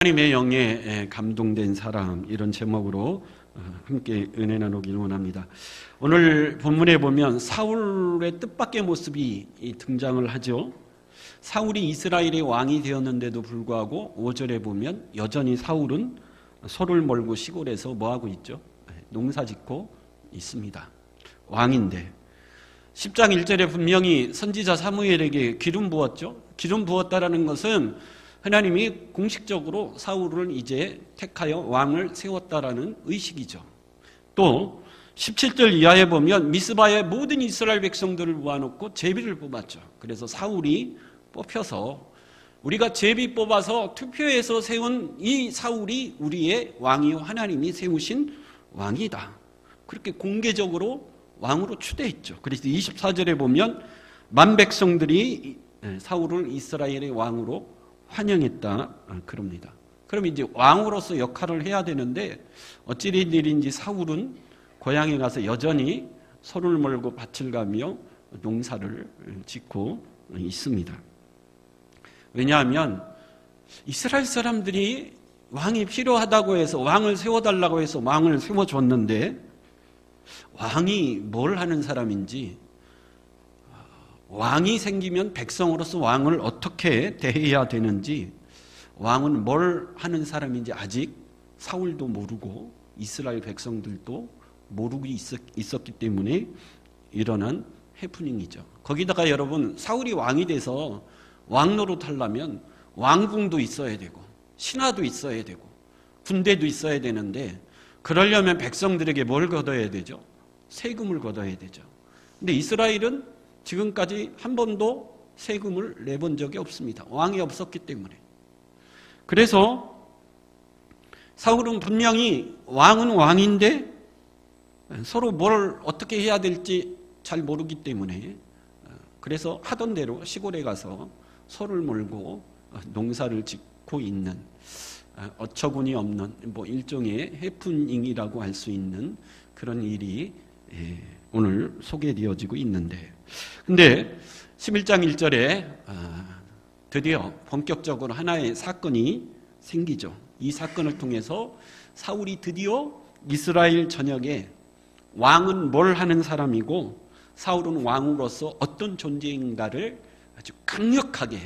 하나님의 영에 감동된 사람, 이런 제목으로 함께 은혜 나누길 원합니다. 오늘 본문에 보면 사울의 뜻밖의 모습이 등장을 하죠. 사울이 이스라엘의 왕이 되었는데도 불구하고 5절에 보면 여전히 사울은 소를 몰고 시골에서 뭐하고 있죠? 농사 짓고 있습니다. 왕인데 10장 1절에 분명히 선지자 사무엘에게 기름 부었죠. 기름 부었다라는 것은 하나님이 공식적으로 사울을 이제 택하여 왕을 세웠다라는 의식이죠. 또 17절 이하에 보면 미스바에 모든 이스라엘 백성들을 모아놓고 제비를 뽑았죠. 그래서 사울이 뽑혀서 우리가 제비 뽑아서 투표해서 세운 이 사울이 우리의 왕이요 하나님이 세우신 왕이다. 그렇게 공개적으로 왕으로 추대했죠. 그래서 24절에 보면 만 백성들이 사울을 이스라엘의 왕으로 환영했다 그럽니다. 그럼 이제 왕으로서 역할을 해야 되는데 어찌된 일인지 사울은 고향에 가서 여전히 소를 몰고 밭을 가며 농사를 짓고 있습니다. 왜냐하면 이스라엘 사람들이 왕이 필요하다고 해서 왕을 세워달라고 해서 왕을 세워줬는데 왕이 뭘 하는 사람인지, 왕이 생기면 백성으로서 왕을 어떻게 대해야 되는지, 왕은 뭘 하는 사람인지 아직 사울도 모르고 이스라엘 백성들도 모르고 있었기 때문에 일어난 해프닝이죠. 거기다가 여러분, 사울이 왕이 돼서 왕 노릇하려면 왕궁도 있어야 되고 신하도 있어야 되고 군대도 있어야 되는데, 그러려면 백성들에게 뭘 걷어야 되죠? 세금을 걷어야 되죠. 근데 이스라엘은 지금까지 한 번도 세금을 내본 적이 없습니다. 왕이 없었기 때문에. 그래서 사울은 분명히 왕은 왕인데 서로 뭘 어떻게 해야 될지 잘 모르기 때문에, 그래서 하던 대로 시골에 가서 소를 몰고 농사를 짓고 있는, 어처구니 없는 일종의 해프닝이라고 할 수 있는 그런 일이 오늘 소개되어지고 있는데, 근데 11장 1절에 드디어 본격적으로 하나의 사건이 생기죠. 이 사건을 통해서 사울이 드디어 이스라엘 전역에 왕은 뭘 하는 사람이고 사울은 왕으로서 어떤 존재인가를 아주 강력하게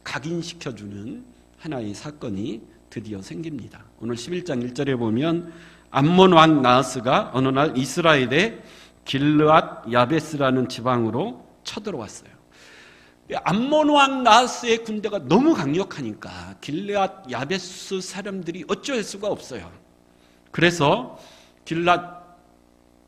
각인시켜주는 하나의 사건이 드디어 생깁니다. 오늘 11장 1절에 보면 암몬 왕 나하스가 어느 날 이스라엘의 길르앗 야베스라는 지방으로 쳐들어왔어요. 암몬 왕 나하스의 군대가 너무 강력하니까 길르앗 야베스 사람들이 어쩔 수가 없어요. 그래서 길르앗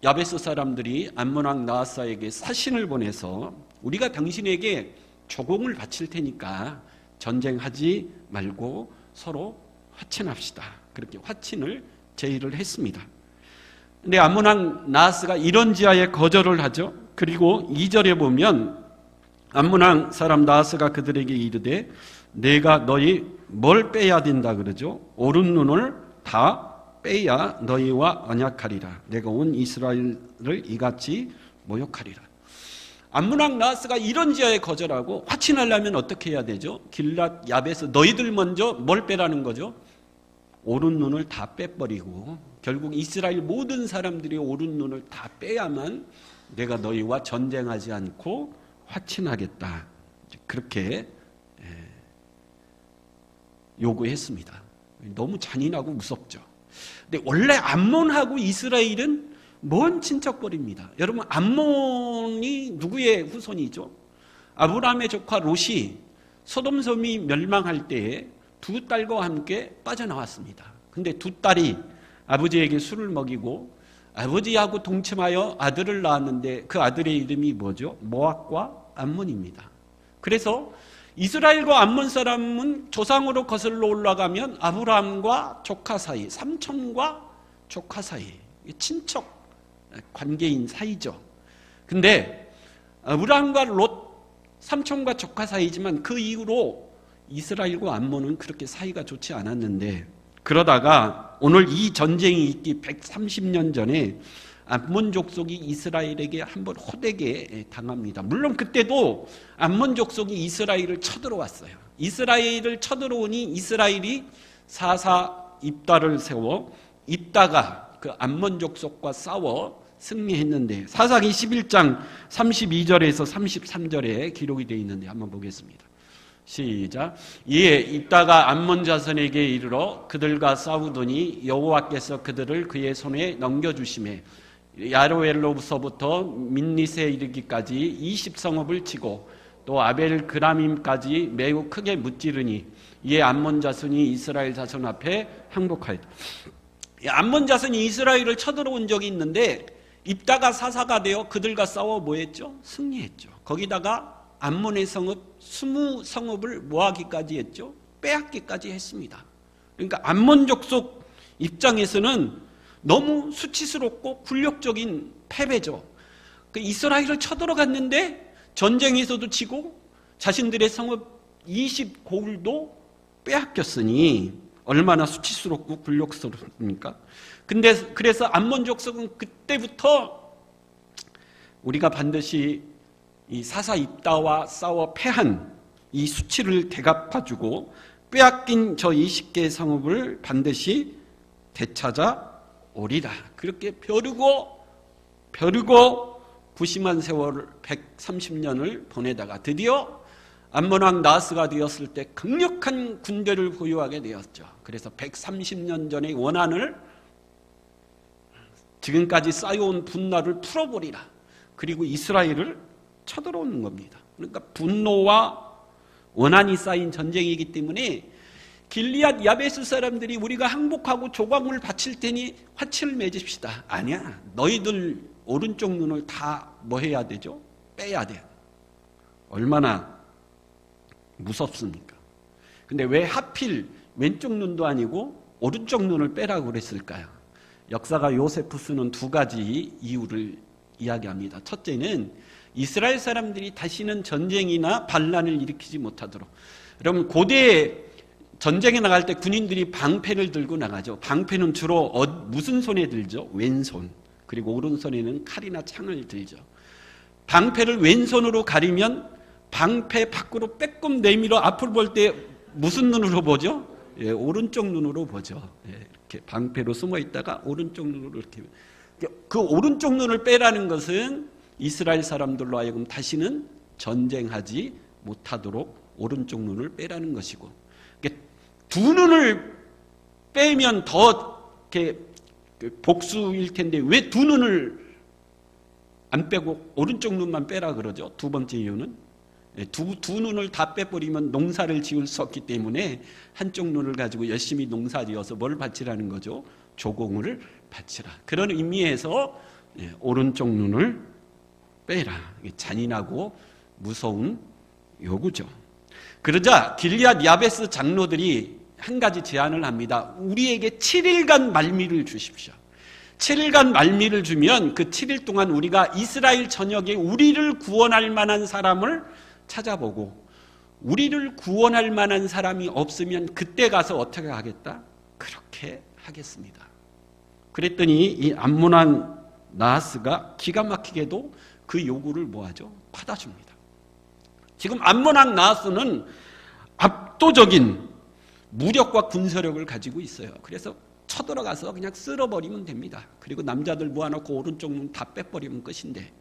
야베스 사람들이 암몬 왕 나하스에게 사신을 보내서 우리가 당신에게 조공을 바칠 테니까 전쟁하지 말고 서로 화친합시다. 그렇게 화친을 제의를 했습니다. 근데 암몬 왕 나하스가 이런지하에 거절을 하죠. 그리고 2절에 보면 암몬 왕 사람 나하스가 그들에게 이르되 내가 너희 뭘 빼야 된다 그러죠. 오른 눈을 다 빼야 너희와 언약하리라. 내가 온 이스라엘을 이같이 모욕하리라. 암몬 왕 나하스가 이런지하에 거절하고 화친하려면 어떻게 해야 되죠? 길랏 야베스 너희들 먼저 뭘 빼라는 거죠? 오른 눈을 다 빼버리고 결국 이스라엘 모든 사람들이 오른 눈을 다 빼야만 내가 너희와 전쟁하지 않고 화친하겠다. 그렇게 요구했습니다. 너무 잔인하고 무섭죠. 근데 원래 암몬하고 이스라엘은 먼 친척거리입니다. 여러분, 암몬이 누구의 후손이죠? 아브라함의 조카 롯이 소돔섬이 멸망할 때에 두 딸과 함께 빠져나왔습니다. 근데 두 딸이 아버지에게 술을 먹이고 아버지하고 동침하여 아들을 낳았는데 그 아들의 이름이 뭐죠? 모압과 암몬입니다. 그래서 이스라엘과 암몬 사람은 조상으로 거슬러 올라가면 아브라함과 조카 사이, 삼촌과 조카 사이, 친척 관계인 사이죠. 근데 아브라함과 롯, 삼촌과 조카 사이지만 그 이후로 이스라엘과 암몬은 그렇게 사이가 좋지 않았는데, 그러다가 오늘 이 전쟁이 있기 130년 전에 암몬 족속이 이스라엘에게 한번 호되게 당합니다. 물론 그때도 암몬 족속이 이스라엘을 쳐들어왔어요. 이스라엘을 쳐들어오니 이스라엘이 사사 입다를 세워 입다가 그 암몬 족속과 싸워 승리했는데 사사기 11장 32절에서 33절에 기록이 되어 있는데 한번 보겠습니다. 시작. 이에 입다가 암몬 자손에게 이르러 그들과 싸우더니 여호와께서 그들을 그의 손에 넘겨주시매 야로엘로서부터 민닛에 이르기까지 20성읍을 치고 또 아벨 그라밈까지 매우 크게 무찌르니 이에 암몬 자손이 이스라엘 자손 앞에 항복하였다. 암몬 자손이 이스라엘을 쳐들어온 적이 있는데 입다가 사사가 되어 그들과 싸워 뭐했죠? 승리했죠. 거기다가 암몬의 성읍 20성읍을 뭐하기까지 했죠? 빼앗기까지 했습니다. 그러니까 암몬 족속 입장에서는 너무 수치스럽고 굴욕적인 패배죠. 그 이스라엘을 쳐들어갔는데 전쟁에서도 지고 자신들의 성읍 20고을도 빼앗겼으니 얼마나 수치스럽고 굴욕스럽습니까? 근데 그래서 암몬 족속은 그때부터 우리가 반드시 이 사사 입다와 싸워 패한 이 수치를 되갚아주고 빼앗긴 저 20개의 성읍을 반드시 되찾아 오리라. 그렇게 벼르고 부심한 세월 130년을 보내다가 드디어 암몬 왕 나하스가 되었을 때 강력한 군대를 보유하게 되었죠. 그래서 130년 전의 원한을 지금까지 쌓여온 분노를 풀어버리라. 그리고 이스라엘을 쳐들어오는 겁니다. 그러니까 분노와 원한이 쌓인 전쟁이기 때문에 길리앗 야베스 사람들이 우리가 항복하고 조광을 바칠 테니 화치를 맺읍시다. 아니야. 너희들 오른쪽 눈을 다 뭐 해야 되죠? 빼야 돼. 얼마나 무섭습니까? 근데 왜 하필 왼쪽 눈도 아니고 오른쪽 눈을 빼라고 그랬을까요? 역사가 요세푸스는 두 가지 이유를 이야기합니다. 첫째는 이스라엘 사람들이 다시는 전쟁이나 반란을 일으키지 못하도록. 그럼 고대 전쟁에 나갈 때 군인들이 방패를 들고 나가죠. 방패는 주로 무슨 손에 들죠? 왼손. 그리고 오른손에는 칼이나 창을 들죠. 방패를 왼손으로 가리면 방패 밖으로 빼꼼 내밀어 앞을 볼 때 무슨 눈으로 보죠? 예, 오른쪽 눈으로 보죠. 예, 이렇게 방패로 숨어 있다가 오른쪽 눈으로 이렇게. 그 오른쪽 눈을 빼라는 것은 이스라엘 사람들로 하여금 다시는 전쟁하지 못하도록 오른쪽 눈을 빼라는 것이고, 두 눈을 빼면 더 이렇게 복수일 텐데 왜 두 눈을 안 빼고 오른쪽 눈만 빼라 그러죠? 두 번째 이유는 두 눈을 다 빼버리면 농사를 지을 수 없기 때문에 한쪽 눈을 가지고 열심히 농사 지어서 뭘 바치라는 거죠? 조공을 바치라. 그런 의미에서 오른쪽 눈을 빼라. 잔인하고 무서운 요구죠. 그러자 길리앗 야베스 장로들이 한 가지 제안을 합니다. 우리에게 7일간 말미를 주십시오. 7일간 말미를 주면 그 7일 동안 우리가 이스라엘 전역에 우리를 구원할 만한 사람을 찾아보고 우리를 구원할 만한 사람이 없으면 그때 가서 어떻게 하겠다? 그렇게 하겠습니다. 그랬더니 이 암몬 왕 나하스가 기가 막히게도 그 요구를 뭐하죠? 받아줍니다. 지금 암몬 왕 나하스는 압도적인 무력과 군사력을 가지고 있어요. 그래서 쳐들어가서 그냥 쓸어버리면 됩니다. 그리고 남자들 모아놓고 오른쪽 눈 다 빼버리면 끝인데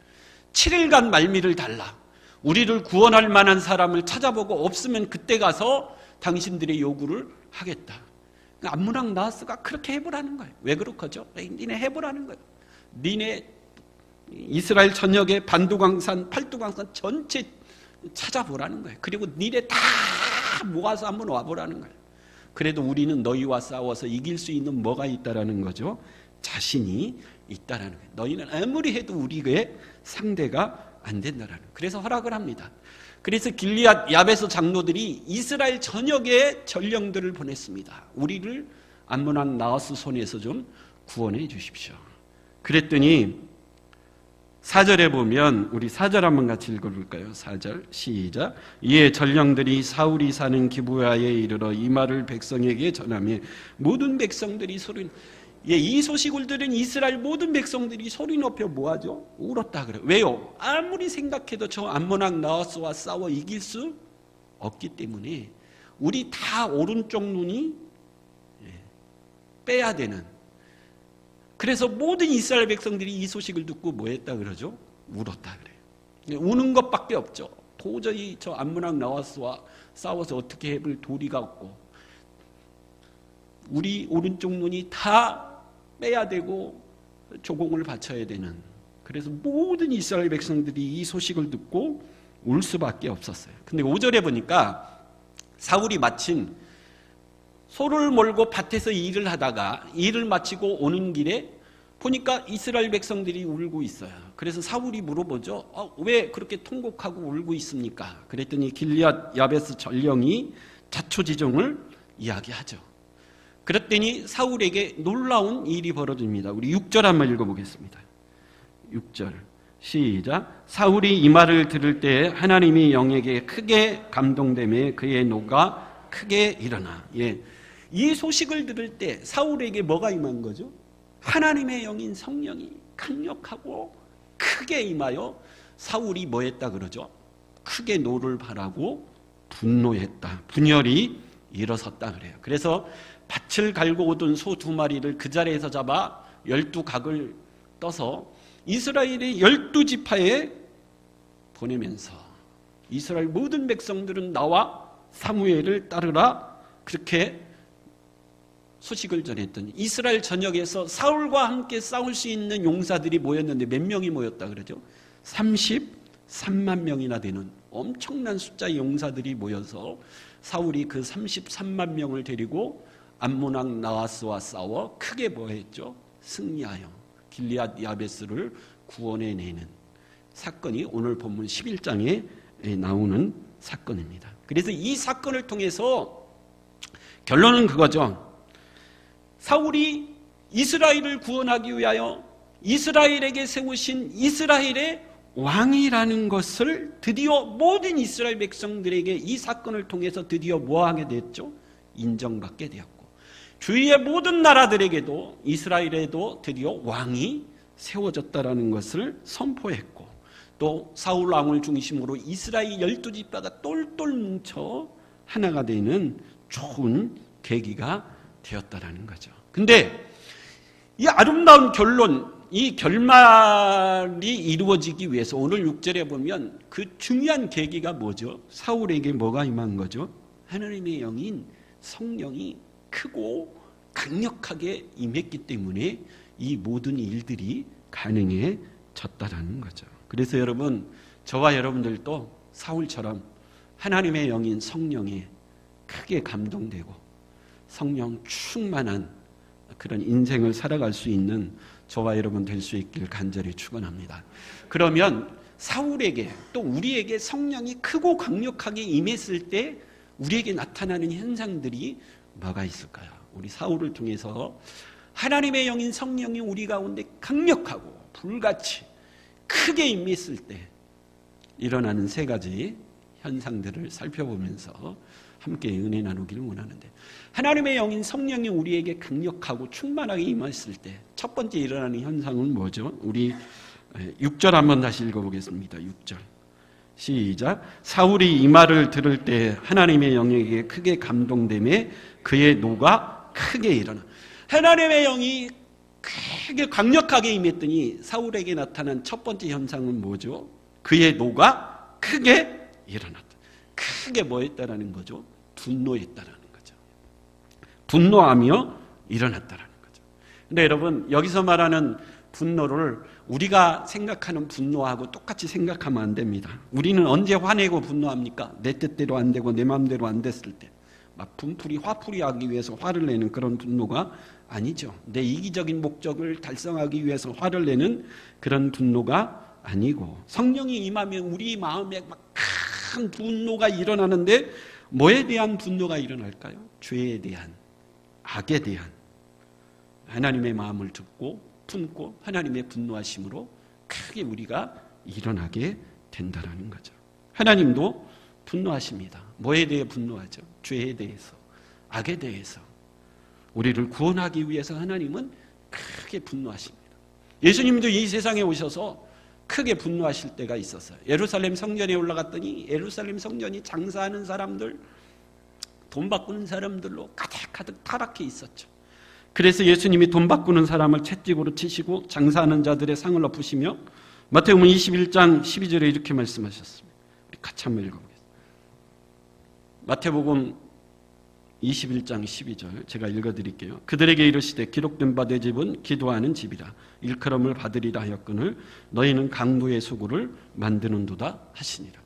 7일간 말미를 달라. 우리를 구원할 만한 사람을 찾아보고 없으면 그때 가서 당신들의 요구를 하겠다. 암몬 왕 나하스가 그렇게 해보라는 거예요. 왜 그렇겠죠? 니네 해보라는 거예요. 니네 이스라엘 전역의 반두광산, 팔두광산 전체 찾아보라는 거예요. 그리고 니네 다 모아서 한번 와보라는 거예요. 그래도 우리는 너희와 싸워서 이길 수 있는 뭐가 있다라는 거죠? 자신이 있다라는 거예요. 너희는 아무리 해도 우리의 상대가 안 된다라는 거예요. 그래서 허락을 합니다. 그래서 길리앗 야베스 장로들이 이스라엘 전역에 전령들을 보냈습니다. 우리를 암몬 왕 나하스 손에서 좀 구원해 주십시오. 그랬더니 4절에 보면 우리 4절 한번 같이 읽어볼까요? 4절 시작. 이에 전령들이 사울이 사는 기브야에 이르러 이 말을 백성에게 전하며 모든 백성들이 소리. 이 소식을 들은 이스라엘 모든 백성들이 소리 높여 뭐하죠? 울었다 그래요. 왜요? 아무리 생각해도 저 암몬 왕 나하스와 싸워 이길 수 없기 때문에 우리 다 오른쪽 눈이 빼야 되는. 그래서 모든 이스라엘 백성들이 이 소식을 듣고 뭐 했다 그러죠? 울었다 그래요. 우는 것밖에 없죠. 도저히 저 암몬왕 나하스와 싸워서 어떻게 해볼 도리가 없고 우리 오른쪽 눈이 다 빼야 되고 조공을 바쳐야 되는. 그래서 모든 이스라엘 백성들이 이 소식을 듣고 울 수밖에 없었어요. 근데 5절에 보니까 사울이 마침 소를 몰고 밭에서 일을 하다가 일을 마치고 오는 길에 보니까 이스라엘 백성들이 울고 있어요. 그래서 사울이 물어보죠. 왜 그렇게 통곡하고 울고 있습니까? 그랬더니 길리앗 야베스 전령이 자초지종을 이야기하죠. 그랬더니 사울에게 놀라운 일이 벌어집니다. 우리 6절 한번 읽어보겠습니다. 6절 시작. 사울이 이 말을 들을 때 하나님이 영에게 크게 감동되매 그의 노가 크게 일어나. 이 소식을 들을 때 사울에게 뭐가 임한 거죠? 하나님의 영인 성령이 강력하고 크게 임하여 사울이 뭐 했다 그러죠? 크게 노를 바라고 분노했다. 분열이 일어섰다 그래요. 그래서 밭을 갈고 오던 소 2마리를 그 자리에서 잡아 12각을 떠서 이스라엘의 12지파에 보내면서 이스라엘 모든 백성들은 나와 사무엘을 따르라 그렇게 소식을 전했더니 이스라엘 전역에서 사울과 함께 싸울 수 있는 용사들이 모였는데 몇 명이 모였다 그러죠? 33만 명이나 되는 엄청난 숫자의 용사들이 모여서 사울이 그 33만 명을 데리고 암몬왕 나하스와 싸워 크게 뭐했죠? 승리하여 길리앗 야베스를 구원해내는 사건이 오늘 본문 11장에 나오는 사건입니다. 그래서 이 사건을 통해서 결론은 그거죠. 사울이 이스라엘을 구원하기 위하여 이스라엘에게 세우신 이스라엘의 왕이라는 것을 드디어 모든 이스라엘 백성들에게 이 사건을 통해서 드디어 뭐하게 됐죠? 인정받게 되었고 주위의 모든 나라들에게도 이스라엘에도 드디어 왕이 세워졌다라는 것을 선포했고 또 사울 왕을 중심으로 이스라엘 12지파가 똘똘 뭉쳐 하나가 되는 좋은 계기가 되었다라는 거죠. 근데 이 아름다운 결론, 이 결말이 이루어지기 위해서 오늘 6절에 보면 그 중요한 계기가 뭐죠? 사울에게 뭐가 임한 거죠? 하나님의 영인 성령이 크고 강력하게 임했기 때문에 이 모든 일들이 가능해졌다라는 거죠. 그래서 여러분, 저와 여러분들도 사울처럼 하나님의 영인 성령에 크게 감동되고 성령 충만한 그런 인생을 살아갈 수 있는 저와 여러분 될 수 있길 간절히 축원합니다. 그러면 사울에게 또 우리에게 성령이 크고 강력하게 임했을 때 우리에게 나타나는 현상들이 뭐가 있을까요? 우리 사울을 통해서 하나님의 영인 성령이 우리 가운데 강력하고 불같이 크게 임했을 때 일어나는 3가지 현상들을 살펴보면서 함께 은혜 나누기를 원하는데, 하나님의 영인 성령이 우리에게 강력하고 충만하게 임했을 때 첫 번째 일어나는 현상은 뭐죠? 우리 6절 한번 다시 읽어보겠습니다. 6절 시작. 사울이 이 말을 들을 때 하나님의 영에게 크게 감동되매 그의 노가 크게 일어나. 하나님의 영이 크게 강력하게 임했더니 사울에게 나타난 첫 번째 현상은 뭐죠? 그의 노가 크게 일어났다. 크게 뭐 했다라는 거죠? 분노했다라는 거죠. 분노하며 일어났다라는 거죠. 근데 여러분, 여기서 말하는 분노를 우리가 생각하는 분노하고 똑같이 생각하면 안 됩니다. 우리는 언제 화내고 분노합니까? 내 뜻대로 안 되고 내 마음대로 안 됐을 때 막 분풀이 화풀이하기 위해서 화를 내는 그런 분노가 아니죠. 내 이기적인 목적을 달성하기 위해서 화를 내는 그런 분노가 아니고, 성령이 임하면 우리 마음에 막 큰 분노가 일어나는데 뭐에 대한 분노가 일어날까요? 죄에 대한, 악에 대한, 하나님의 마음을 듣고 품고 하나님의 분노하심으로 크게 우리가 일어나게 된다라는 거죠. 하나님도 분노하십니다. 뭐에 대해 분노하죠? 죄에 대해서, 악에 대해서. 우리를 구원하기 위해서 하나님은 크게 분노하십니다. 예수님도 이 세상에 오셔서 크게 분노하실 때가 있었어요. 예루살렘 성전에 올라갔더니 예루살렘 성전이 장사하는 사람들, 돈 바꾸는 사람들로 가득가득 타락해 있었죠. 그래서 예수님이 돈 바꾸는 사람을 채찍으로 치시고 장사하는 자들의 상을 엎으시며 마태복음 21장 12절에 이렇게 말씀하셨습니다. 우리 같이 한번 읽어보겠습니다. 마태복음 21장 12절 제가 읽어드릴게요. 그들에게 이르시되 기록된 바 내 집은 기도하는 집이라 일컬음을 받으리라 하였거늘 너희는 강도의 소굴을 만드는도다 하시니라.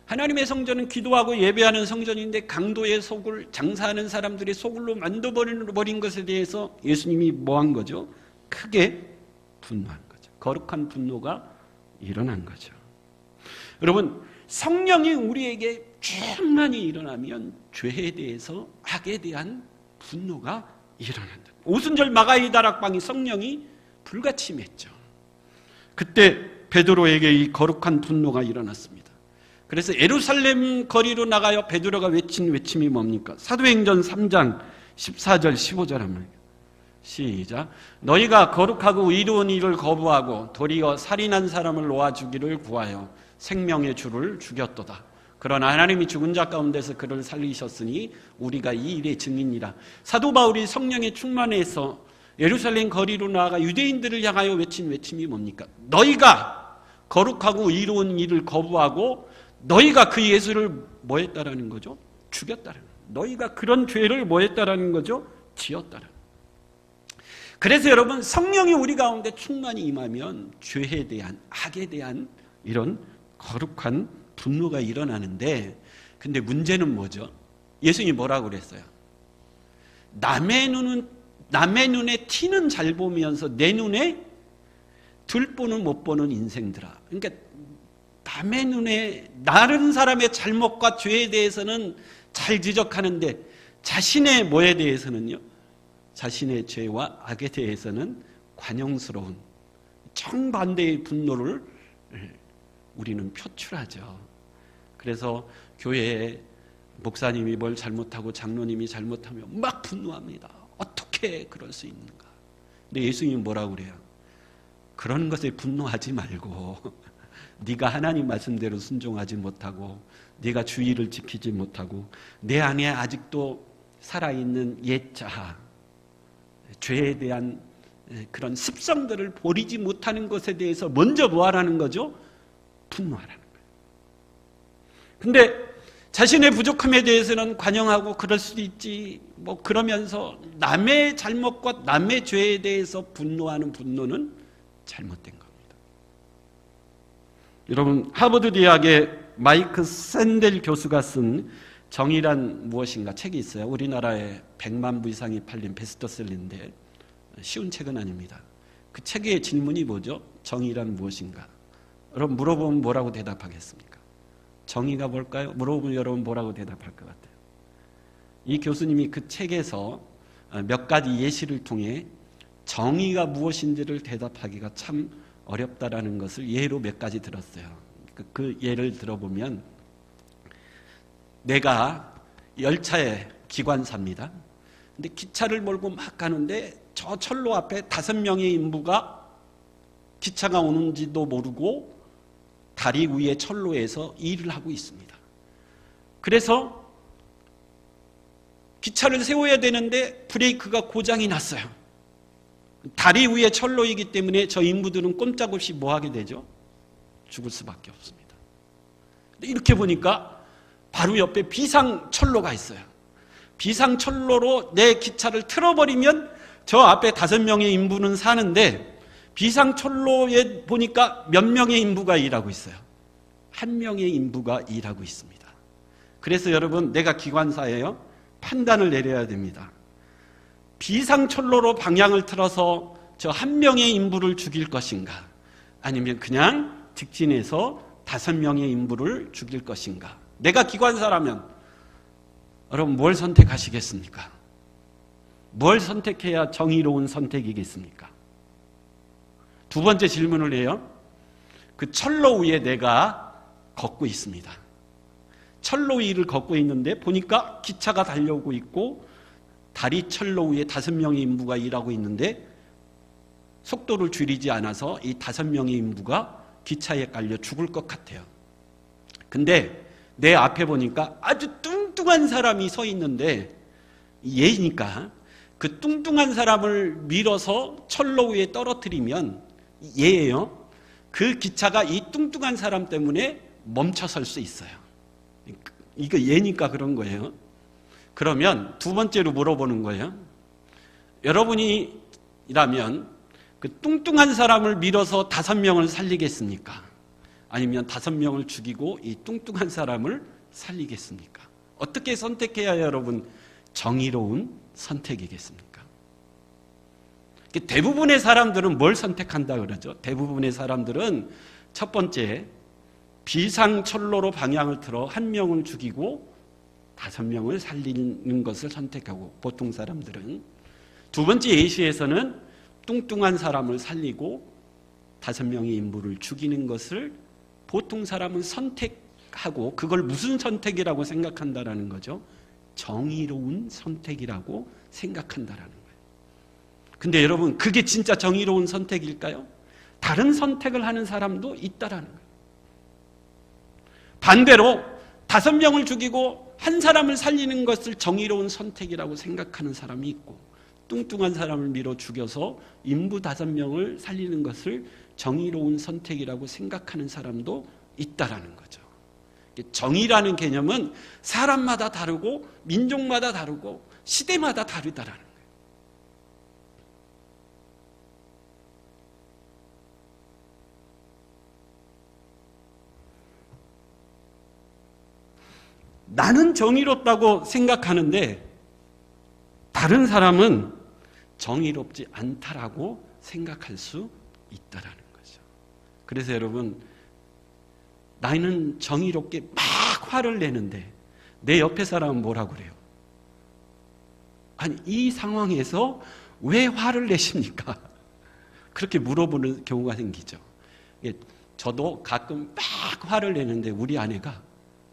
하나님의 성전은 기도하고 예배하는 성전인데 강도의 소굴, 장사하는 사람들이 소굴로 만들어버린 것에 대해서 예수님이 뭐한 거죠? 크게 분노한 거죠. 거룩한 분노가 일어난 거죠. 여러분, 성령이 우리에게 충만히 일어나면 죄에 대해서, 악에 대한 분노가 일어난다. 오순절 마가이 다락방이 성령이 불같이 임했죠. 그때 베드로에게 이 거룩한 분노가 일어났습니다. 그래서 예루살렘 거리로 나가요. 베드로가 외친 외침이 뭡니까? 사도행전 3장 14절 15절 한번 시작. 너희가 거룩하고 의로운 일을 거부하고 도리어 살인한 사람을 놓아 주기를 구하여 생명의 주를 죽였도다. 그러나 하나님이 죽은 자 가운데서 그를 살리셨으니 우리가 이 일의 증인이라. 사도 바울이 성령에 충만해서 예루살렘 거리로 나아가 유대인들을 향하여 외친 외침이 뭡니까? 너희가 거룩하고 의로운 일을 거부하고 너희가 그 예수를 뭐 했다라는 거죠? 죽였다라는 거죠. 너희가 그런 죄를 뭐 했다라는 거죠? 지었다라는 거죠. 그래서 여러분, 성령이 우리 가운데 충만히 임하면 죄에 대한, 악에 대한 이런 거룩한 분노가 일어나는데, 근데 문제는 뭐죠? 예수님이 뭐라고 그랬어요? 남의 눈에 티는 잘 보면서 내 눈에 들보는 못 보는 인생들아. 그러니까 남의 눈에, 다른 사람의 잘못과 죄에 대해서는 잘 지적하는데 자신의 뭐에 대해서는요, 자신의 죄와 악에 대해서는 관용스러운 정반대의 분노를 우리는 표출하죠. 그래서 교회에 목사님이 뭘 잘못하고 장로님이 잘못하면 막 분노합니다. 어떻게 그럴 수 있는가? 근데 예수님이 뭐라고 그래요? 그런 것에 분노하지 말고 네가 하나님 말씀대로 순종하지 못하고 네가 주의를 지키지 못하고 내 안에 아직도 살아있는 옛자, 죄에 대한 그런 습성들을 버리지 못하는 것에 대해서 먼저 뭐 하라는 거죠? 분노하라는 거예요. 근데 자신의 부족함에 대해서는 관용하고 그럴 수도 있지 뭐 그러면서 남의 잘못과 남의 죄에 대해서 분노하는 분노는 잘못된 겁니다. 여러분, 하버드 대학의 마이크 샌델 교수가 쓴 정의란 무엇인가 책이 있어요. 우리나라에 100만 부 이상이 팔린 베스트셀러인데 쉬운 책은 아닙니다. 그 책의 질문이 뭐죠? 정의란 무엇인가? 여러분, 물어보면 뭐라고 대답하겠습니까? 정의가 뭘까요? 물어보면 여러분 뭐라고 대답할 것 같아요? 이 교수님이 그 책에서 몇 가지 예시를 통해 정의가 무엇인지를 대답하기가 참 어렵다라는 것을 예로 몇 가지 들었어요. 그 예를 들어보면, 내가 열차의 기관사입니다. 근데 기차를 몰고 막 가는데 저 철로 앞에 5명의 인부가 기차가 오는지도 모르고 다리 위에 철로에서 일을 하고 있습니다. 그래서 기차를 세워야 되는데 브레이크가 고장이 났어요. 다리 위에 철로이기 때문에 저 인부들은 꼼짝없이 뭐 하게 되죠? 죽을 수밖에 없습니다. 이렇게 보니까 바로 옆에 비상철로가 있어요. 비상철로로 내 기차를 틀어버리면 저 앞에 5명의 인부는 사는데 비상철로에 보니까 몇 명의 인부가 일하고 있어요? 1명의 인부가 일하고 있습니다. 그래서 여러분, 내가 기관사예요. 판단을 내려야 됩니다. 비상철로로 방향을 틀어서 저 1명의 인부를 죽일 것인가, 아니면 그냥 직진해서 5명의 인부를 죽일 것인가. 내가 기관사라면 여러분 뭘 선택하시겠습니까? 뭘 선택해야 정의로운 선택이겠습니까? 두 번째 질문을 해요. 그 철로 위에 내가 걷고 있습니다. 철로 위를 걷고 있는데 보니까 기차가 달려오고 있고 다리 철로 위에 5명의 인부가 일하고 있는데 속도를 줄이지 않아서 이 5명의 인부가 기차에 깔려 죽을 것 같아요. 근데 내 앞에 보니까 아주 뚱뚱한 사람이 서 있는데 얘니까 그 뚱뚱한 사람을 밀어서 철로 위에 떨어뜨리면 얘예요. 그 기차가 이 뚱뚱한 사람 때문에 멈춰설 수 있어요. 이거 얘니까 그런 거예요. 그러면 두 번째로 물어보는 거예요. 여러분이라면 그 뚱뚱한 사람을 밀어서 5명을 살리겠습니까? 아니면 5명을 죽이고 이 뚱뚱한 사람을 살리겠습니까? 어떻게 선택해야 여러분 정의로운 선택이겠습니까? 대부분의 사람들은 뭘 선택한다 그러죠? 대부분의 사람들은 첫 번째, 비상철로로 방향을 틀어 1명을 죽이고 5명을 살리는 것을 선택하고, 보통 사람들은. 두 번째 예시에서는 뚱뚱한 사람을 살리고 5명의 인물을 죽이는 것을 보통 사람은 선택하고, 그걸 무슨 선택이라고 생각한다라는 거죠? 정의로운 선택이라고 생각한다라는 거예요. 근데 여러분, 그게 진짜 정의로운 선택일까요? 다른 선택을 하는 사람도 있다라는 거예요. 반대로 5명을 죽이고 1사람을 살리는 것을 정의로운 선택이라고 생각하는 사람이 있고, 뚱뚱한 사람을 밀어 죽여서 인부 5명을 살리는 것을 정의로운 선택이라고 생각하는 사람도 있다라는 거죠. 정의라는 개념은 사람마다 다르고 민족마다 다르고 시대마다 다르다라는 거예요. 나는 정의롭다고 생각하는데 다른 사람은 정의롭지 않다라고 생각할 수 있다라는 거죠. 그래서 여러분, 나는 정의롭게 막 화를 내는데 내 옆에 사람은 뭐라고 그래요? 아니, 이 상황에서 왜 화를 내십니까? 그렇게 물어보는 경우가 생기죠. 저도 가끔 막 화를 내는데 우리 아내가,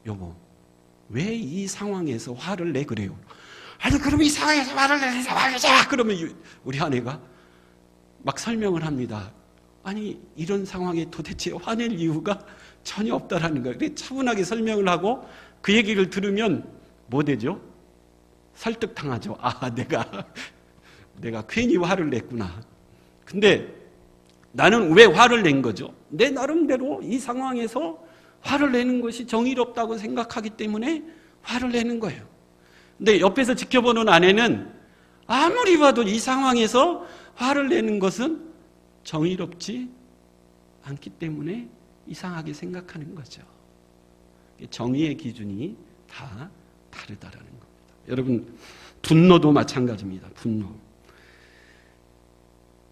여보, 왜 이 상황에서 화를 내 그래요? 아니, 그럼 이 상황에서 화를 내는 상황이자! 그러면 우리 아내가 막 설명을 합니다. 아니, 이런 상황에 도대체 화낼 이유가 전혀 없다라는 거예요. 차분하게 설명을 하고 그 얘기를 들으면 뭐 되죠? 설득당하죠. 아, 내가 괜히 화를 냈구나. 근데 나는 왜 화를 낸 거죠? 내 나름대로 이 상황에서 화를 내는 것이 정의롭다고 생각하기 때문에 화를 내는 거예요. 근데 옆에서 지켜보는 아내는 아무리 봐도 이 상황에서 화를 내는 것은 정의롭지 않기 때문에 이상하게 생각하는 거죠. 정의의 기준이 다 다르다라는 겁니다. 여러분, 분노도 마찬가지입니다. 분노.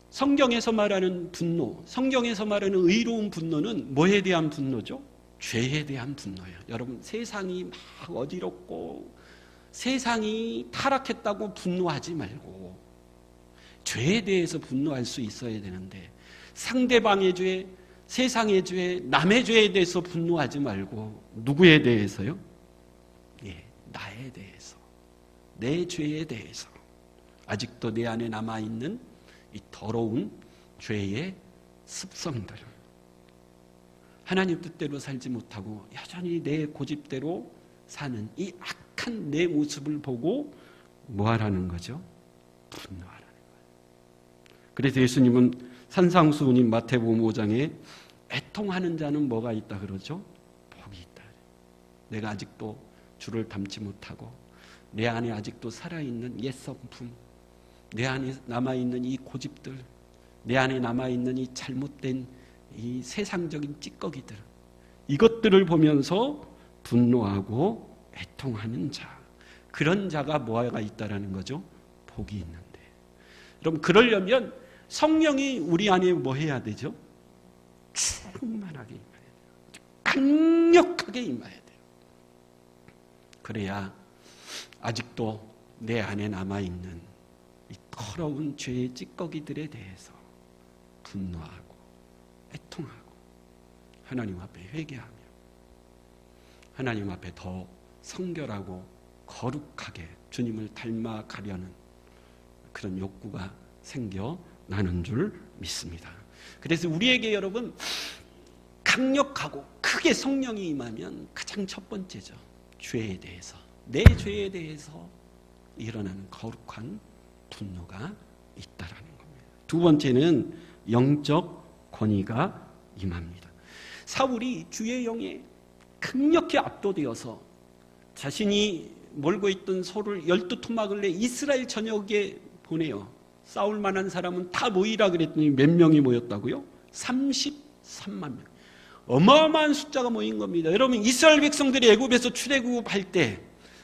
성경에서 말하는 분노, 성경에서 말하는 의로운 분노는 뭐에 대한 분노죠? 죄에 대한 분노예요. 여러분, 세상이 막 어지럽고 세상이 타락했다고 분노하지 말고 죄에 대해서 분노할 수 있어야 되는데, 상대방의 죄, 세상의 죄, 남의 죄에 대해서 분노하지 말고 누구에 대해서요? 나에 대해서, 내 죄에 대해서, 아직도 내 안에 남아있는 이 더러운 죄의 습성들, 하나님 뜻대로 살지 못하고 여전히 내 고집대로 사는 이 악한 내 모습을 보고 뭐하라는 거죠? 분노하라는 거예요. 그래서 예수님은 산상수훈인 마태복음 5장에 애통하는 자는 뭐가 있다 그러죠? 복이 있다. 내가 아직도 주를 닮지 못하고 내 안에 아직도 살아있는 옛 성품, 내 안에 남아있는 이 고집들, 내 안에 남아있는 이 잘못된 이 세상적인 찌꺼기들, 이것들을 보면서 분노하고 애통하는 자, 그런 자가 뭐가 있다라는 거죠? 복이 있는데. 그럼 그러려면 성령이 우리 안에 뭐 해야 되죠? 충만하게 임해야 돼요. 강력하게 임해야 돼요. 그래야 아직도 내 안에 남아있는 이 더러운 죄의 찌꺼기들에 대해서 분노하고 애통하고 하나님 앞에 회개하며 하나님 앞에 더 성결하고 거룩하게 주님을 닮아가려는 그런 욕구가 생겨나는 줄 믿습니다. 그래서 우리에게 여러분, 강력하고 크게 성령이 임하면 가장 첫 번째죠. 죄에 대해서, 내 죄에 대해서 일어나는 거룩한 분노가 있다라는 겁니다. 두 번째는 영적 권위가 임합니다. 사울이 주의 영에 강력히 압도되어서 자신이 몰고 있던 소를 12토막을 내 이스라엘 전역에 보내요. 싸울 만한 사람은 다 모이라 그랬더니 몇 명이 모였다고요? 33만 명. 어마어마한 숫자가 모인 겁니다. 여러분, 이스라엘 백성들이 애굽에서 출애굽할 때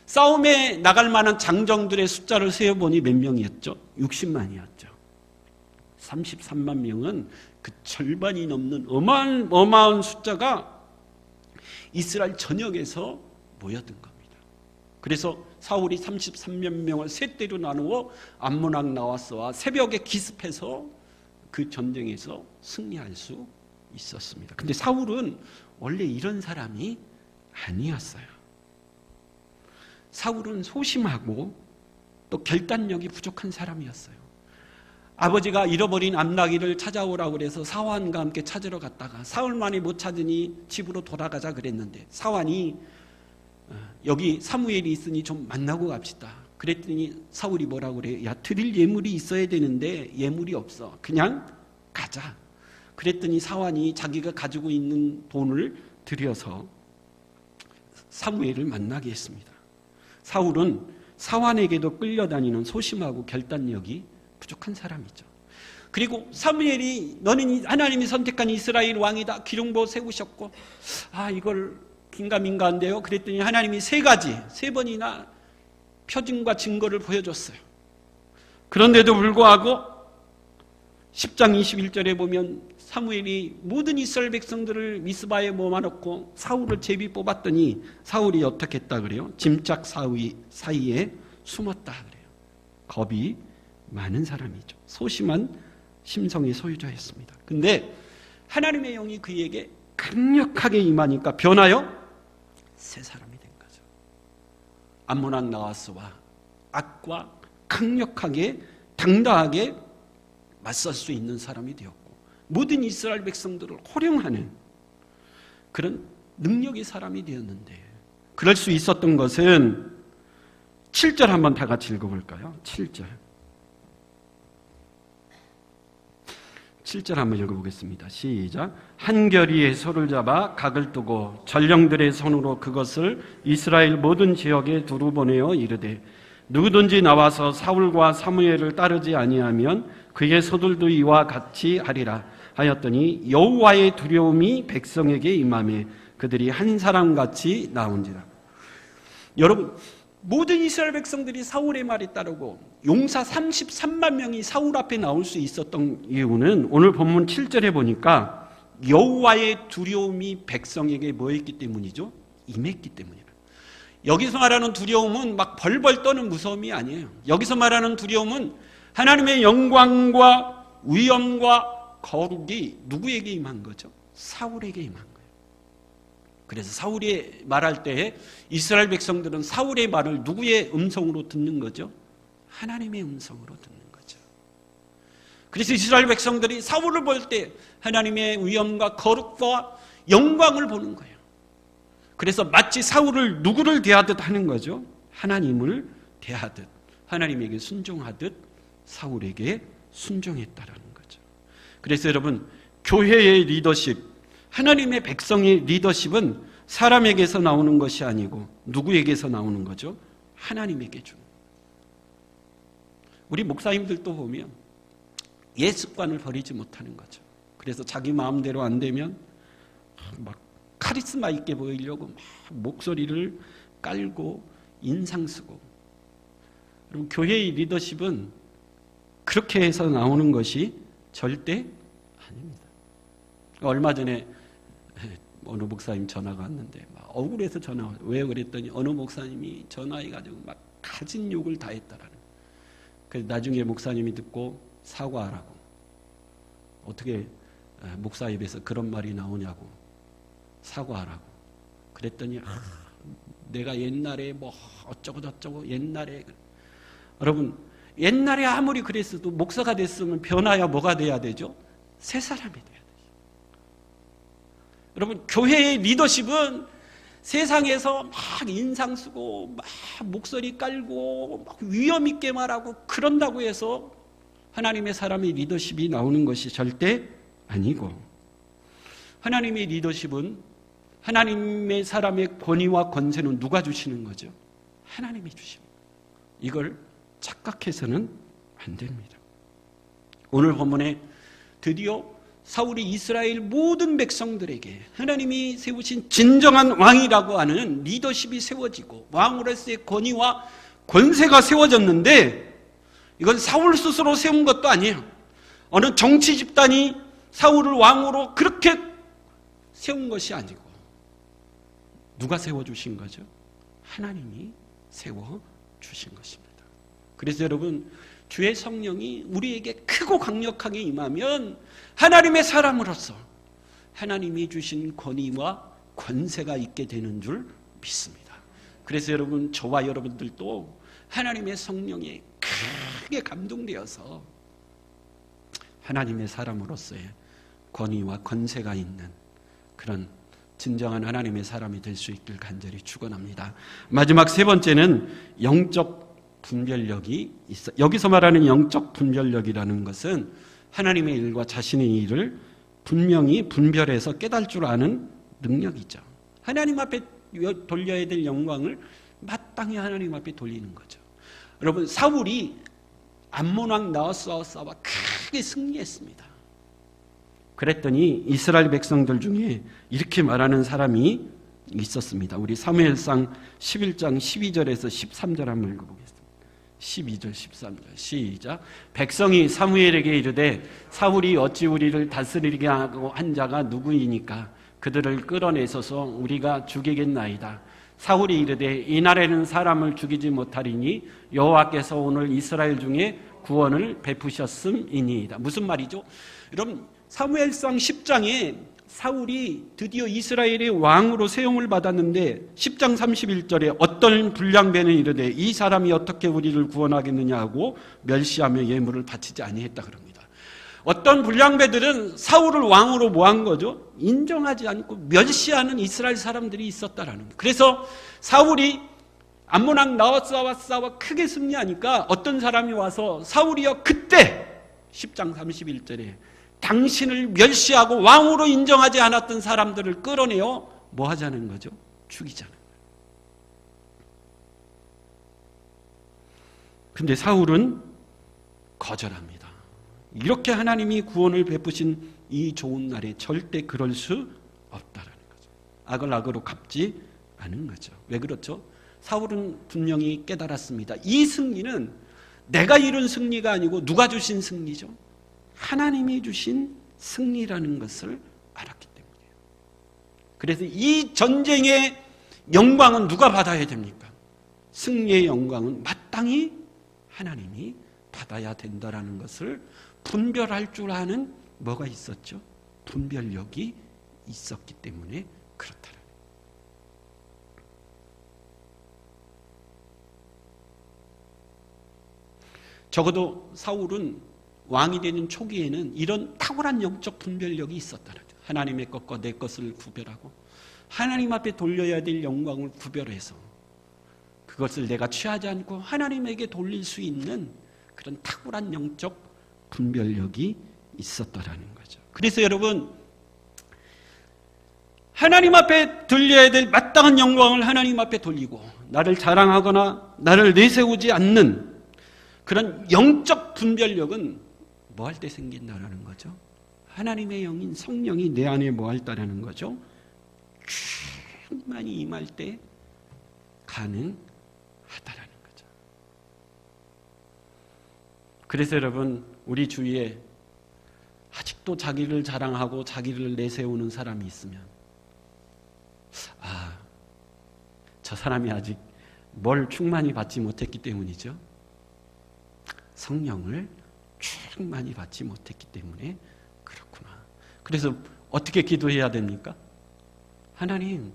싸움에 나갈 만한 장정들의 숫자를 세어보니 몇 명이었죠? 60만이었죠. 33만 명은 그 절반이 넘는 어마어마한 숫자가 이스라엘 전역에서 모여든 겁니다. 그래서 사울이 33만 명을 세 대로 나누어 암몬악 나와스와 새벽에 기습해서 그 전쟁에서 승리할 수 있었습니다. 근데 사울은 원래 이런 사람이 아니었어요. 사울은 소심하고 또 결단력이 부족한 사람이었어요. 아버지가 잃어버린 암나귀를 찾아오라고 그래서 사환과 함께 찾으러 갔다가 사흘만에 못 찾으니 집으로 돌아가자 그랬는데 사환이 여기 사무엘이 있으니 좀 만나고 갑시다. 그랬더니 사울이 뭐라고 그래요? 야, 드릴 예물이 있어야 되는데 예물이 없어. 그냥 가자. 그랬더니 사환이 자기가 가지고 있는 돈을 들여서 사무엘을 만나게 했습니다. 사울은 사환에게도 끌려다니는 소심하고 결단력이 부족한 사람이죠. 그리고 사무엘이 너는 하나님이 선택한 이스라엘 왕이다. 기름부어 세우셨고 이걸 긴가민가한데요. 그랬더니 하나님이 세 번이나 표징과 증거를 보여줬어요. 그런데도 불구하고 10장 21절에 보면 사무엘이 모든 이스라엘 백성들을 미스바에 모아놓고 사울을 제비 뽑았더니 사울이 어떻게 했다 그래요? 짐짝 사이에 숨었다 그래요. 겁이 많은 사람이죠. 소심한 심성의 소유자였습니다. 근데 하나님의 영이 그에게 강력하게 임하니까 변하여 새 사람이 된 거죠. 암몬악 나와스와 악과 강력하게 당당하게 맞설 수 있는 사람이 되었고 모든 이스라엘 백성들을 호령하는 그런 능력의 사람이 되었는데 그럴 수 있었던 것은 7절 한번 다 같이 읽어볼까요? 7절 한번 읽어보겠습니다. 시작. 한결이의 소를 잡아 각을 두고 전령들의 손으로 그것을 이스라엘 모든 지역에 두루 보내어 이르되 누구든지 나와서 사울과 사무엘을 따르지 아니하면 그의 소들도 이와 같이 하리라 하였더니 여호와의 두려움이 백성에게 임하매 그들이 한 사람같이 나온지라. 여러분, 모든 이스라엘 백성들이 사울의 말에 따르고 용사 33만 명이 사울 앞에 나올 수 있었던 이유는 오늘 본문 7절에 보니까 여호와의 두려움이 백성에게 뭐했기 때문이죠? 임했기 때문이라. 여기서 말하는 두려움은 막 벌벌 떠는 무서움이 아니에요. 여기서 말하는 두려움은 하나님의 영광과 위엄과 거룩이 누구에게 임한 거죠? 사울에게 임한 거예요. 그래서 사울이 말할 때 이스라엘 백성들은 사울의 말을 누구의 음성으로 듣는 거죠? 하나님의 음성으로 듣는 거죠. 그래서 이스라엘 백성들이 사울을 볼 때 하나님의 위엄과 거룩과 영광을 보는 거예요. 그래서 마치 사울을 누구를 대하듯 하는 거죠? 하나님을 대하듯, 하나님에게 순종하듯 사울에게 순종했다라는 거죠. 그래서 여러분, 교회의 리더십, 하나님의 백성의 리더십은 사람에게서 나오는 것이 아니고 누구에게서 나오는 거죠? 하나님에게 주는. 우리 목사님들도 보면 옛 습관을 버리지 못하는 거죠. 그래서 자기 마음대로 안 되면 막 카리스마 있게 보이려고 막 목소리를 깔고 인상 쓰고. 그리고 교회의 리더십은 그렇게 해서 나오는 것이 절대 아닙니다. 얼마 전에 어느 목사님 전화가 왔는데 막 억울해서 전화 왔어요. 왜 그랬더니 어느 목사님이 전화해가지고 막 가진 욕을 다 했다라는. 그래서 나중에 목사님이 듣고 사과하라고. 어떻게 목사 입에서 그런 말이 나오냐고. 사과하라고. 그랬더니 내가 옛날에 뭐 어쩌고 저쩌고 옛날에. 여러분, 옛날에 아무리 그랬어도 목사가 됐으면 변화야 뭐가 돼야 되죠? 새 사람이 돼야 되죠. 여러분, 교회의 리더십은 세상에서 막 인상 쓰고 막 목소리 깔고 막 위험 있게 말하고 그런다고 해서 하나님의 사람의 리더십이 나오는 것이 절대 아니고, 하나님의 리더십은, 하나님의 사람의 권위와 권세는 누가 주시는 거죠? 하나님이 주십니다. 이걸 착각해서는 안 됩니다. 오늘 본문에 드디어 사울이 이스라엘 모든 백성들에게 하나님이 세우신 진정한 왕이라고 하는 리더십이 세워지고 왕으로서의 권위와 권세가 세워졌는데, 이건 사울 스스로 세운 것도 아니에요. 어느 정치 집단이 사울을 왕으로 그렇게 세운 것이 아니고, 누가 세워주신 거죠? 하나님이 세워주신 것입니다. 그래서 여러분, 주의 성령이 우리에게 크고 강력하게 임하면 하나님의 사람으로서 하나님이 주신 권위와 권세가 있게 되는 줄 믿습니다. 그래서 여러분, 저와 여러분들도 하나님의 성령에 크게 감동되어서 하나님의 사람으로서의 권위와 권세가 있는 그런 진정한 하나님의 사람이 될 수 있길 간절히 축원합니다. 마지막 세 번째는 영적 분별력이 있어. 여기서 말하는 영적 분별력이라는 것은 하나님의 일과 자신의 일을 분명히 분별해서 깨달을 줄 아는 능력이죠. 하나님 앞에 돌려야 될 영광을 마땅히 하나님 앞에 돌리는 거죠. 여러분, 사울이 암몬 왕 나하스와 싸워 크게 승리했습니다. 그랬더니 이스라엘 백성들 중에 이렇게 말하는 사람이 있었습니다. 우리 사무엘상 11장 12절에서 13절 한번 읽어보겠습니다. 12절 13절 시작. 백성이 사무엘에게 이르되 사울이 어찌 우리를 다스리게 하고 한 자가 누구이니까 그들을 끌어내소서 우리가 죽이겠나이다. 사울이 이르되 이날에는 사람을 죽이지 못하리니 여호와께서 오늘 이스라엘 중에 구원을 베푸셨음이니이다. 무슨 말이죠? 여러분, 사무엘상 10장에 사울이 드디어 이스라엘의 왕으로 세움을 받았는데 10장 31절에 어떤 불량배는 이르되 이 사람이 어떻게 우리를 구원하겠느냐 하고 멸시하며 예물을 바치지 아니했다 그럽니다. 어떤 불량배들은 사울을 왕으로 모한 거죠. 인정하지 않고 멸시하는 이스라엘 사람들이 있었다라는 거예요. 그래서 사울이 암몬 왕 나하스와 싸워 크게 승리하니까 어떤 사람이 와서 사울이여, 그때 10장 31절에 당신을 멸시하고 왕으로 인정하지 않았던 사람들을 끌어내어 뭐 하자는 거죠? 죽이자는 거예요. 근데 사울은 거절합니다. 이렇게 하나님이 구원을 베푸신 이 좋은 날에 절대 그럴 수 없다라는 거죠. 악을 악으로 갚지 않은 거죠. 왜 그렇죠? 사울은 분명히 깨달았습니다. 이 승리는 내가 이룬 승리가 아니고 누가 주신 승리죠? 하나님이 주신 승리라는 것을 알았기 때문이에요. 그래서 이 전쟁의 영광은 누가 받아야 됩니까? 승리의 영광은 마땅히 하나님이 받아야 된다는 것을 분별할 줄 아는 뭐가 있었죠? 분별력이 있었기 때문에 그렇다는 거예요. 적어도 사울은 왕이 되는 초기에는 이런 탁월한 영적 분별력이 있었다는 거예요. 하나님의 것과 내 것을 구별하고 하나님 앞에 돌려야 될 영광을 구별해서 그것을 내가 취하지 않고 하나님에게 돌릴 수 있는 그런 탁월한 영적 분별력이 있었다라는 거죠. 그래서 여러분, 하나님 앞에 돌려야 될 마땅한 영광을 하나님 앞에 돌리고 나를 자랑하거나 나를 내세우지 않는 그런 영적 분별력은 뭐 할 때 생긴다라는 거죠? 하나님의 영인 성령이 내 안에 뭐 할 때라는 거죠? 충만히 임할 때 가능하다라는 거죠. 그래서 여러분, 우리 주위에 아직도 자기를 자랑하고 자기를 내세우는 사람이 있으면 저 사람이 아직 뭘 충만히 받지 못했기 때문이죠. 성령을 충만히 받지 못했기 때문에 그렇구나. 그래서 어떻게 기도해야 됩니까? 하나님,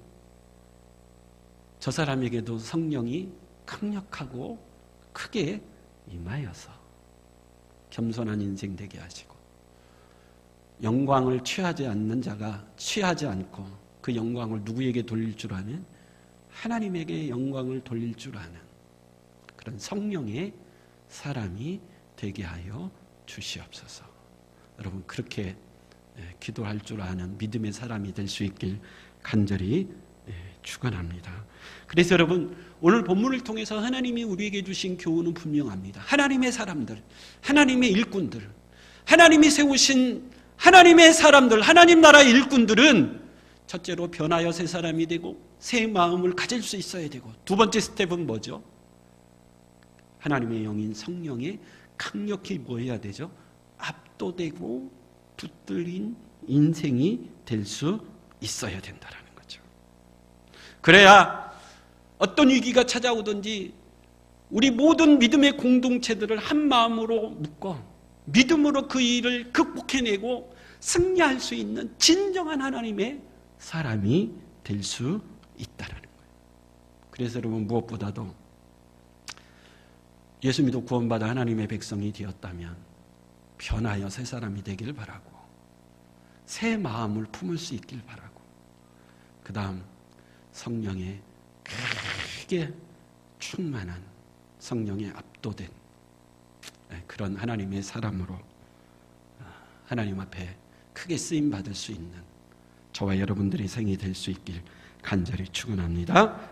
저 사람에게도 성령이 강력하고 크게 임하여서 겸손한 인생 되게 하시고 영광을 취하지 않는 자가 취하지 않고 그 영광을 누구에게 돌릴 줄 아는 하나님에게 영광을 돌릴 줄 아는 그런 성령의 사람이 되게 하여 주시옵소서. 여러분 그렇게 기도할 줄 아는 믿음의 사람이 될 수 있길 간절히 축원합니다. 그래서 여러분 오늘 본문을 통해서 하나님이 우리에게 주신 교훈은 분명합니다. 하나님의 사람들, 하나님의 일꾼들, 하나님이 세우신 하나님의 사람들, 하나님 나라의 일꾼들은 첫째로 변하여 새 사람이 되고 새 마음을 가질 수 있어야 되고, 두 번째 스텝은 뭐죠? 하나님의 영인 성령에 강력히 뭐 해야 되죠? 압도되고 붙들린 인생이 될 수 있어야 된다라는 거죠. 그래야 어떤 위기가 찾아오든지 우리 모든 믿음의 공동체들을 한 마음으로 묶어 믿음으로 그 일을 극복해내고 승리할 수 있는 진정한 하나님의 사람이 될 수 있다라는 거예요. 그래서 여러분 무엇보다도 예수 믿어 구원받아 하나님의 백성이 되었다면 변하여 새 사람이 되길 바라고, 새 마음을 품을 수 있길 바라고, 그 다음 성령에 크게 충만한, 성령에 압도된 그런 하나님의 사람으로 하나님 앞에 크게 쓰임받을 수 있는 저와 여러분들의 생이 될 수 있길 간절히 축원합니다.